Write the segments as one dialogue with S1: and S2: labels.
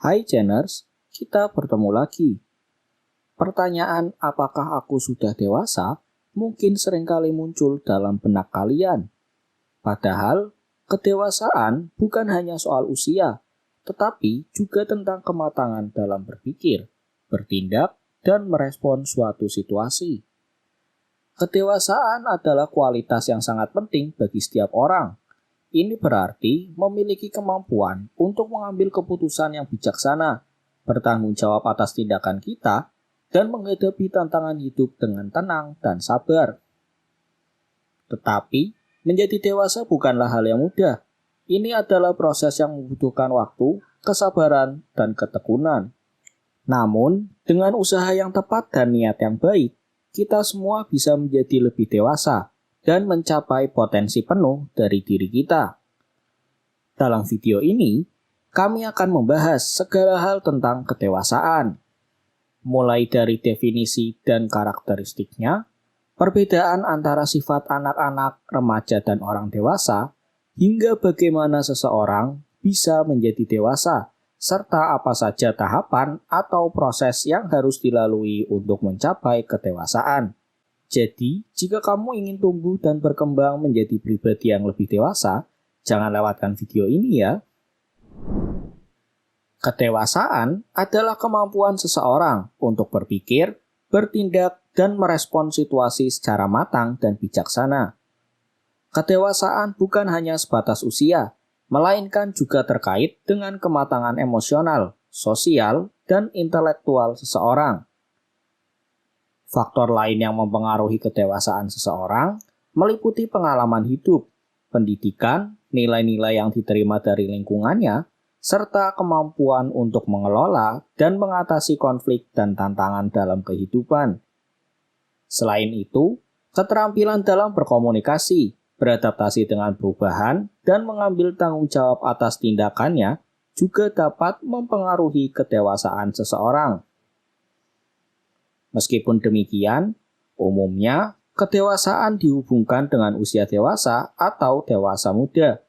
S1: Hai Jenners, kita bertemu lagi. Pertanyaan apakah aku sudah dewasa mungkin seringkali muncul dalam benak kalian. Padahal, kedewasaan bukan hanya soal usia, tetapi juga tentang kematangan dalam berpikir, bertindak, dan merespon suatu situasi. Kedewasaan adalah kualitas yang sangat penting bagi setiap orang. Ini berarti memiliki kemampuan untuk mengambil keputusan yang bijaksana, bertanggung jawab atas tindakan kita, dan menghadapi tantangan hidup dengan tenang dan sabar. Tetapi, menjadi dewasa bukanlah hal yang mudah. Ini adalah proses yang membutuhkan waktu, kesabaran, dan ketekunan. Namun, dengan usaha yang tepat dan niat yang baik, kita semua bisa menjadi lebih dewasa dan mencapai potensi penuh dari diri kita. Dalam video ini, kami akan membahas segala hal tentang kedewasaan, mulai dari definisi dan karakteristiknya, perbedaan antara sifat anak-anak, remaja, dan orang dewasa, hingga bagaimana seseorang bisa menjadi dewasa, serta apa saja tahapan atau proses yang harus dilalui untuk mencapai kedewasaan. Jadi, jika kamu ingin tumbuh dan berkembang menjadi pribadi yang lebih dewasa, jangan lewatkan video ini ya. Kedewasaan adalah kemampuan seseorang untuk berpikir, bertindak, dan merespon situasi secara matang dan bijaksana. Kedewasaan bukan hanya sebatas usia, melainkan juga terkait dengan kematangan emosional, sosial, dan intelektual seseorang. Faktor lain yang mempengaruhi kedewasaan seseorang meliputi pengalaman hidup, pendidikan, nilai-nilai yang diterima dari lingkungannya, serta kemampuan untuk mengelola dan mengatasi konflik dan tantangan dalam kehidupan. Selain itu, keterampilan dalam berkomunikasi, beradaptasi dengan perubahan, dan mengambil tanggung jawab atas tindakannya juga dapat mempengaruhi kedewasaan seseorang. Meskipun demikian, umumnya kedewasaan dihubungkan dengan usia dewasa atau dewasa muda.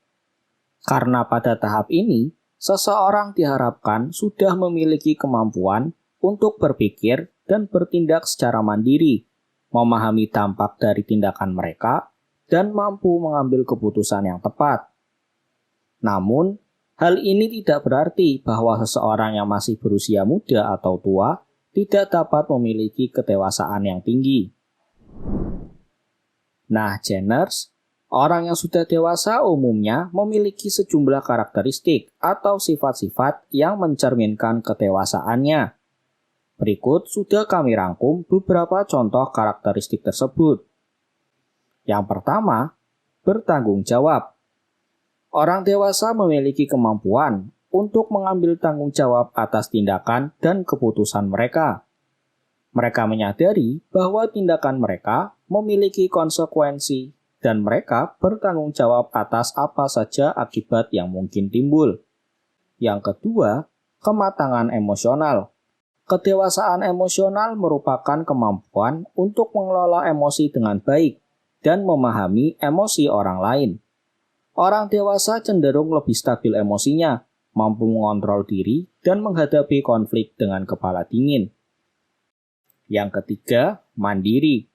S1: Karena pada tahap ini, seseorang diharapkan sudah memiliki kemampuan untuk berpikir dan bertindak secara mandiri, memahami dampak dari tindakan mereka, dan mampu mengambil keputusan yang tepat. Namun, hal ini tidak berarti bahwa seseorang yang masih berusia muda atau tua tidak dapat memiliki kedewasaan yang tinggi. Nah, Jenners, orang yang sudah dewasa umumnya memiliki sejumlah karakteristik atau sifat-sifat yang mencerminkan kedewasaannya. Berikut sudah kami rangkum beberapa contoh karakteristik tersebut. Yang pertama, bertanggung jawab. Orang dewasa memiliki kemampuan untuk mengambil tanggung jawab atas tindakan dan keputusan mereka. Mereka menyadari bahwa tindakan mereka memiliki konsekuensi dan mereka bertanggung jawab atas apa saja akibat yang mungkin timbul. Yang kedua, kematangan emosional. Kedewasaan emosional merupakan kemampuan untuk mengelola emosi dengan baik dan memahami emosi orang lain. Orang dewasa cenderung lebih stabil emosinya, mampu mengontrol diri dan menghadapi konflik dengan kepala dingin. Yang ketiga, mandiri.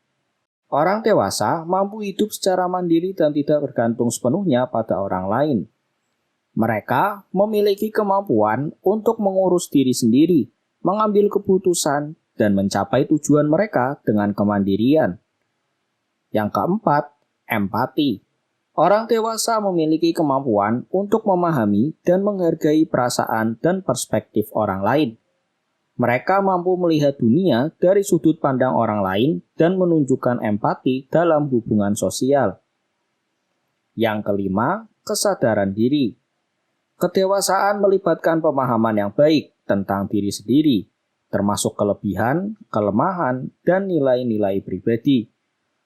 S1: Orang dewasa mampu hidup secara mandiri dan tidak bergantung sepenuhnya pada orang lain. Mereka memiliki kemampuan untuk mengurus diri sendiri, mengambil keputusan, dan mencapai tujuan mereka dengan kemandirian. Yang keempat, empati. Orang dewasa memiliki kemampuan untuk memahami dan menghargai perasaan dan perspektif orang lain. Mereka mampu melihat dunia dari sudut pandang orang lain dan menunjukkan empati dalam hubungan sosial. Yang kelima, kesadaran diri. Kedewasaan melibatkan pemahaman yang baik tentang diri sendiri, termasuk kelebihan, kelemahan, dan nilai-nilai pribadi.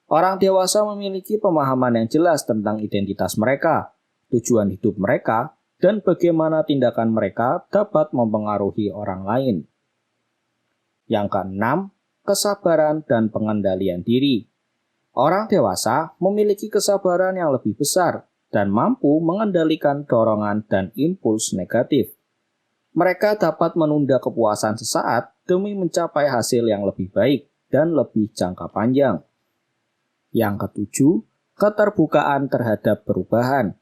S1: Orang dewasa memiliki pemahaman yang jelas tentang identitas mereka, tujuan hidup mereka, dan bagaimana tindakan mereka dapat mempengaruhi orang lain. Yang keenam, kesabaran dan pengendalian diri. Orang dewasa memiliki kesabaran yang lebih besar dan mampu mengendalikan dorongan dan impuls negatif. Mereka dapat menunda kepuasan sesaat demi mencapai hasil yang lebih baik dan lebih jangka panjang. Yang ketujuh, keterbukaan terhadap perubahan.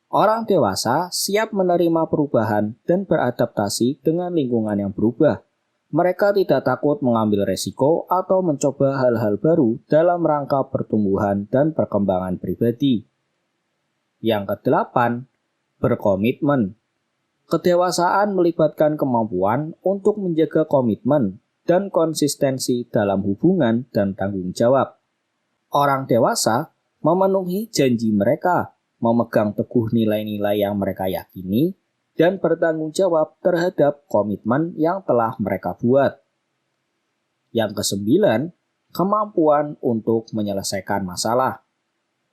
S1: Orang dewasa siap menerima perubahan dan beradaptasi dengan lingkungan yang berubah. Mereka tidak takut mengambil resiko atau mencoba hal-hal baru dalam rangka pertumbuhan dan perkembangan pribadi. Yang kedelapan, berkomitmen. Kedewasaan melibatkan kemampuan untuk menjaga komitmen dan konsistensi dalam hubungan dan tanggung jawab. Orang dewasa memenuhi janji mereka, memegang teguh nilai-nilai yang mereka yakini, dan bertanggung jawab terhadap komitmen yang telah mereka buat. Yang kesembilan, kemampuan untuk menyelesaikan masalah.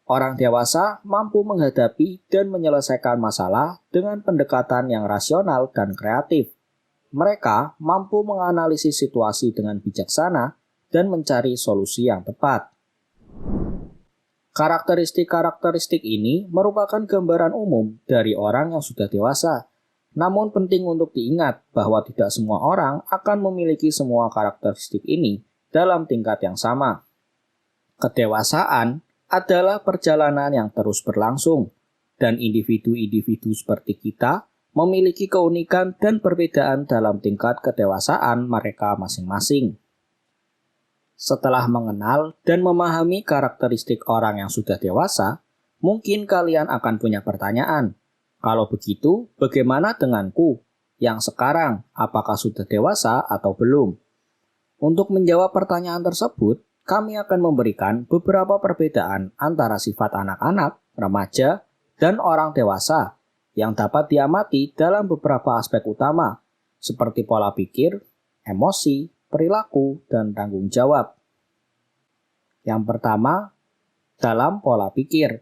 S1: Orang dewasa mampu menghadapi dan menyelesaikan masalah dengan pendekatan yang rasional dan kreatif. Mereka mampu menganalisis situasi dengan bijaksana dan mencari solusi yang tepat. Karakteristik-karakteristik ini merupakan gambaran umum dari orang yang sudah dewasa. Namun penting untuk diingat bahwa tidak semua orang akan memiliki semua karakteristik ini dalam tingkat yang sama. Kedewasaan adalah perjalanan yang terus berlangsung, dan individu-individu seperti kita memiliki keunikan dan perbedaan dalam tingkat kedewasaan mereka masing-masing. Setelah mengenal dan memahami karakteristik orang yang sudah dewasa, mungkin kalian akan punya pertanyaan. Kalau begitu, bagaimana denganku? Yang sekarang, apakah sudah dewasa atau belum? Untuk menjawab pertanyaan tersebut, kami akan memberikan beberapa perbedaan antara sifat anak-anak, remaja, dan orang dewasa yang dapat diamati dalam beberapa aspek utama, seperti pola pikir, emosi, perilaku, dan tanggung jawab. Yang pertama, dalam pola pikir.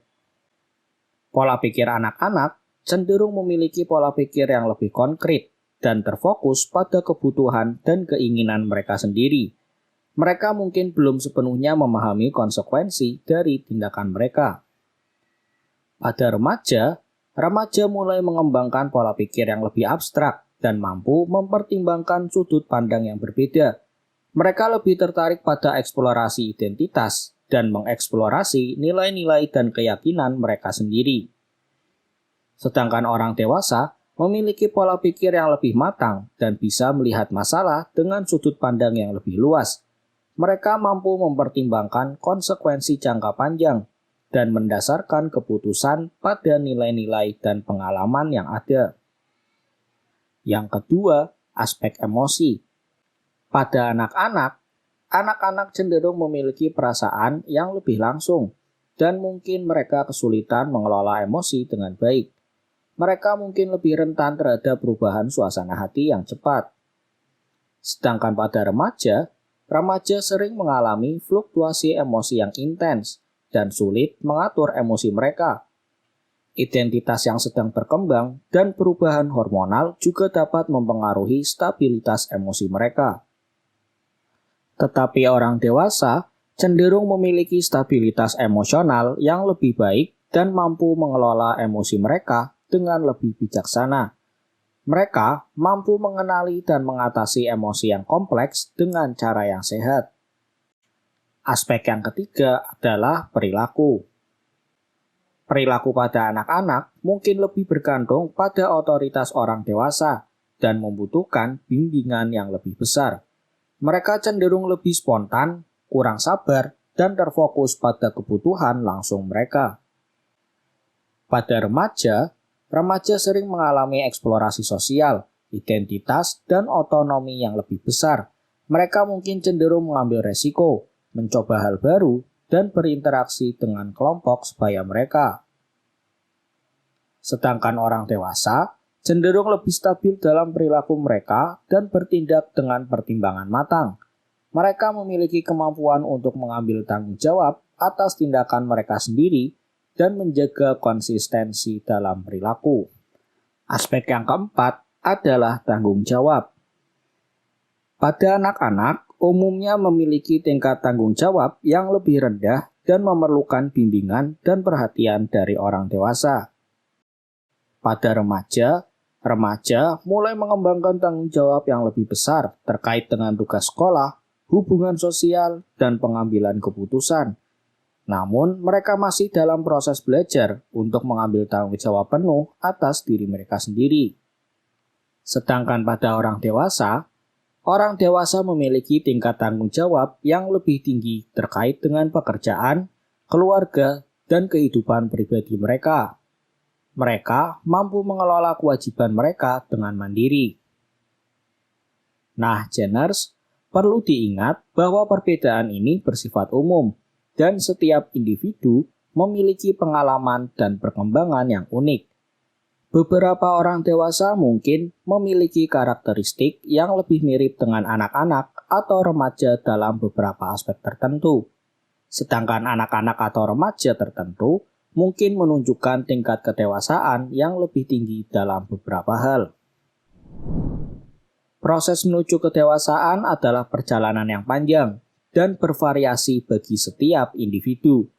S1: Pola pikir anak-anak cenderung memiliki pola pikir yang lebih konkret dan terfokus pada kebutuhan dan keinginan mereka sendiri. Mereka mungkin belum sepenuhnya memahami konsekuensi dari tindakan mereka. Pada remaja mulai mengembangkan pola pikir yang lebih abstrak dan mampu mempertimbangkan sudut pandang yang berbeda. Mereka lebih tertarik pada eksplorasi identitas dan mengeksplorasi nilai-nilai dan keyakinan mereka sendiri. Sedangkan orang dewasa memiliki pola pikir yang lebih matang dan bisa melihat masalah dengan sudut pandang yang lebih luas. Mereka mampu mempertimbangkan konsekuensi jangka panjang dan mendasarkan keputusan pada nilai-nilai dan pengalaman yang ada. Yang kedua, aspek emosi. Pada anak-anak cenderung memiliki perasaan yang lebih langsung dan mungkin mereka kesulitan mengelola emosi dengan baik. Mereka mungkin lebih rentan terhadap perubahan suasana hati yang cepat. Sedangkan pada remaja sering mengalami fluktuasi emosi yang intens dan sulit mengatur emosi mereka. Identitas yang sedang berkembang dan perubahan hormonal juga dapat mempengaruhi stabilitas emosi mereka. Tetapi orang dewasa cenderung memiliki stabilitas emosional yang lebih baik dan mampu mengelola emosi mereka dengan lebih bijaksana. Mereka mampu mengenali dan mengatasi emosi yang kompleks dengan cara yang sehat. Aspek yang ketiga adalah perilaku. Perilaku pada anak-anak mungkin lebih bergantung pada otoritas orang dewasa dan membutuhkan bimbingan yang lebih besar. Mereka cenderung lebih spontan, kurang sabar, dan terfokus pada kebutuhan langsung mereka. Pada remaja sering mengalami eksplorasi sosial, identitas, dan otonomi yang lebih besar. Mereka mungkin cenderung mengambil resiko, mencoba hal baru, dan berinteraksi dengan kelompok sebaya mereka. Sedangkan orang dewasa cenderung lebih stabil dalam perilaku mereka dan bertindak dengan pertimbangan matang. Mereka memiliki kemampuan untuk mengambil tanggung jawab atas tindakan mereka sendiri dan menjaga konsistensi dalam perilaku. Aspek yang keempat adalah tanggung jawab. Pada anak-anak, umumnya memiliki tingkat tanggung jawab yang lebih rendah dan memerlukan bimbingan dan perhatian dari orang dewasa. Pada Remaja mulai mengembangkan tanggung jawab yang lebih besar terkait dengan tugas sekolah, hubungan sosial, dan pengambilan keputusan. Namun, mereka masih dalam proses belajar untuk mengambil tanggung jawab penuh atas diri mereka sendiri. Sedangkan pada orang dewasa memiliki tingkat tanggung jawab yang lebih tinggi terkait dengan pekerjaan, keluarga, dan kehidupan pribadi mereka. Mereka mampu mengelola kewajiban mereka dengan mandiri. Nah, Geners, perlu diingat bahwa perbedaan ini bersifat umum dan setiap individu memiliki pengalaman dan perkembangan yang unik. Beberapa orang dewasa mungkin memiliki karakteristik yang lebih mirip dengan anak-anak atau remaja dalam beberapa aspek tertentu. Sedangkan anak-anak atau remaja tertentu mungkin menunjukkan tingkat kedewasaan yang lebih tinggi dalam beberapa hal. Proses menuju kedewasaan adalah perjalanan yang panjang dan bervariasi bagi setiap individu.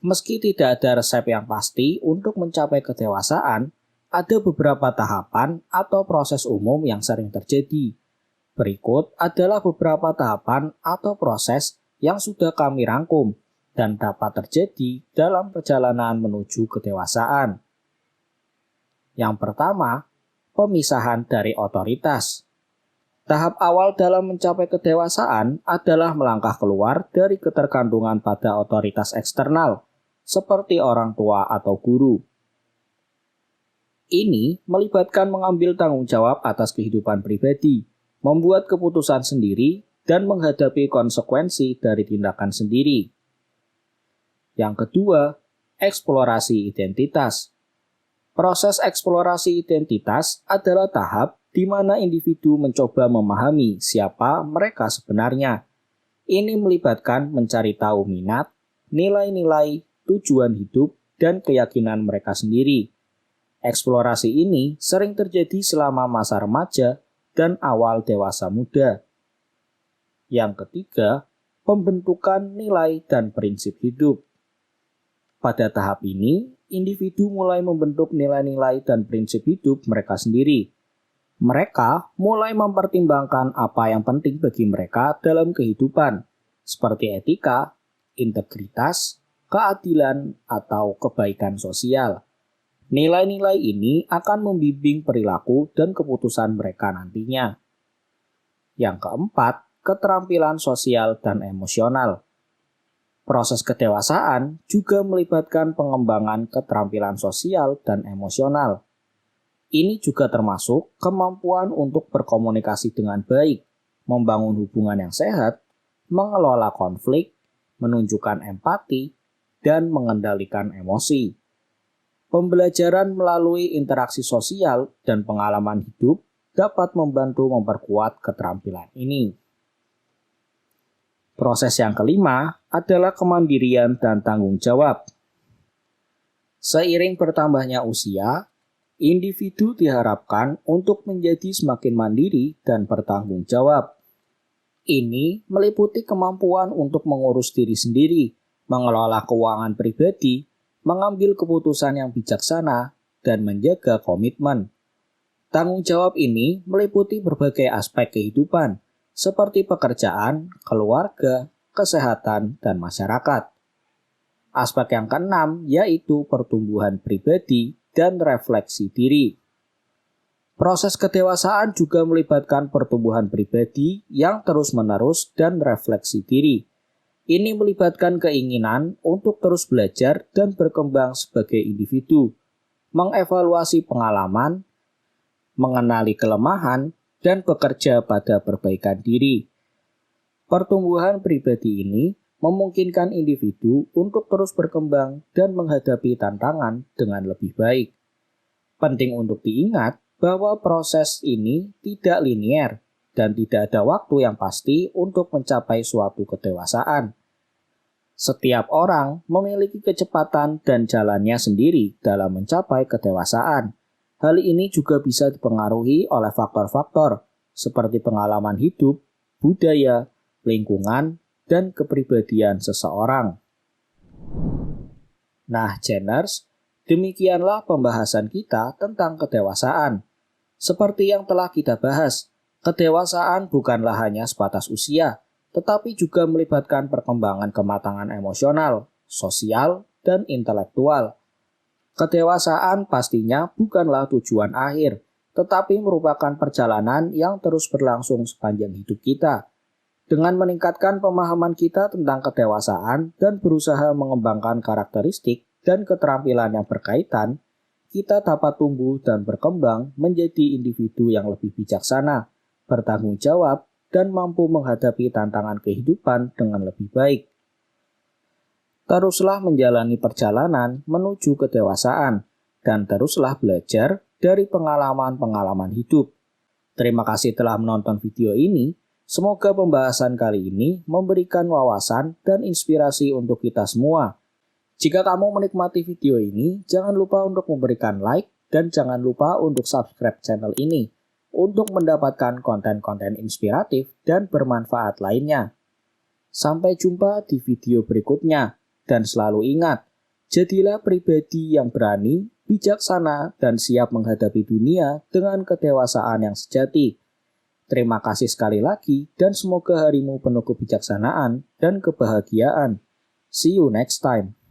S1: Meski tidak ada resep yang pasti untuk mencapai kedewasaan, ada beberapa tahapan atau proses umum yang sering terjadi. Berikut adalah beberapa tahapan atau proses yang sudah kami rangkum dan dapat terjadi dalam perjalanan menuju kedewasaan. Yang pertama, pemisahan dari otoritas. Tahap awal dalam mencapai kedewasaan adalah melangkah keluar dari ketergantungan pada otoritas eksternal, seperti orang tua atau guru. Ini melibatkan mengambil tanggung jawab atas kehidupan pribadi, membuat keputusan sendiri, dan menghadapi konsekuensi dari tindakan sendiri. Yang kedua, eksplorasi identitas. Proses eksplorasi identitas adalah tahap di mana individu mencoba memahami siapa mereka sebenarnya. Ini melibatkan mencari tahu minat, nilai-nilai, tujuan hidup, dan keyakinan mereka sendiri. Eksplorasi ini sering terjadi selama masa remaja dan awal dewasa muda. Yang ketiga, pembentukan nilai dan prinsip hidup. Pada tahap ini, individu mulai membentuk nilai-nilai dan prinsip hidup mereka sendiri. Mereka mulai mempertimbangkan apa yang penting bagi mereka dalam kehidupan, seperti etika, integritas, keadilan, atau kebaikan sosial. Nilai-nilai ini akan membimbing perilaku dan keputusan mereka nantinya. Yang keempat, keterampilan sosial dan emosional. Proses kedewasaan juga melibatkan pengembangan keterampilan sosial dan emosional. Ini juga termasuk kemampuan untuk berkomunikasi dengan baik, membangun hubungan yang sehat, mengelola konflik, menunjukkan empati, dan mengendalikan emosi. Pembelajaran melalui interaksi sosial dan pengalaman hidup dapat membantu memperkuat keterampilan ini. Proses yang kelima adalah kemandirian dan tanggung jawab. Seiring bertambahnya usia, individu diharapkan untuk menjadi semakin mandiri dan bertanggung jawab. Ini meliputi kemampuan untuk mengurus diri sendiri, mengelola keuangan pribadi, mengambil keputusan yang bijaksana, dan menjaga komitmen. Tanggung jawab ini meliputi berbagai aspek kehidupan, seperti pekerjaan, keluarga, kesehatan, dan masyarakat. Aspek yang keenam yaitu pertumbuhan pribadi dan refleksi diri. Proses kedewasaan juga melibatkan pertumbuhan pribadi yang terus-menerus dan refleksi diri. Ini melibatkan keinginan untuk terus belajar dan berkembang sebagai individu, mengevaluasi pengalaman, mengenali kelemahan, dan bekerja pada perbaikan diri. Pertumbuhan pribadi ini memungkinkan individu untuk terus berkembang dan menghadapi tantangan dengan lebih baik. Penting untuk diingat bahwa proses ini tidak linier dan tidak ada waktu yang pasti untuk mencapai suatu kedewasaan. Setiap orang memiliki kecepatan dan jalannya sendiri dalam mencapai kedewasaan. Hal ini juga bisa dipengaruhi oleh faktor-faktor seperti pengalaman hidup, budaya, lingkungan, dan kepribadian seseorang. Nah, Geners, demikianlah pembahasan kita tentang kedewasaan. Seperti yang telah kita bahas, kedewasaan bukanlah hanya sebatas usia, tetapi juga melibatkan perkembangan kematangan emosional, sosial, dan intelektual. Kedewasaan pastinya bukanlah tujuan akhir, tetapi merupakan perjalanan yang terus berlangsung sepanjang hidup kita. Dengan meningkatkan pemahaman kita tentang kedewasaan dan berusaha mengembangkan karakteristik dan keterampilan yang berkaitan, kita dapat tumbuh dan berkembang menjadi individu yang lebih bijaksana, bertanggung jawab, dan mampu menghadapi tantangan kehidupan dengan lebih baik. Teruslah menjalani perjalanan menuju kedewasaan, dan teruslah belajar dari pengalaman-pengalaman hidup. Terima kasih telah menonton video ini. Semoga pembahasan kali ini memberikan wawasan dan inspirasi untuk kita semua. Jika kamu menikmati video ini, jangan lupa untuk memberikan like dan jangan lupa untuk subscribe channel ini untuk mendapatkan konten-konten inspiratif dan bermanfaat lainnya. Sampai jumpa di video berikutnya dan selalu ingat, jadilah pribadi yang berani, bijaksana, dan siap menghadapi dunia dengan kedewasaan yang sejati. Terima kasih sekali lagi dan semoga harimu penuh kebijaksanaan dan kebahagiaan. See you next time.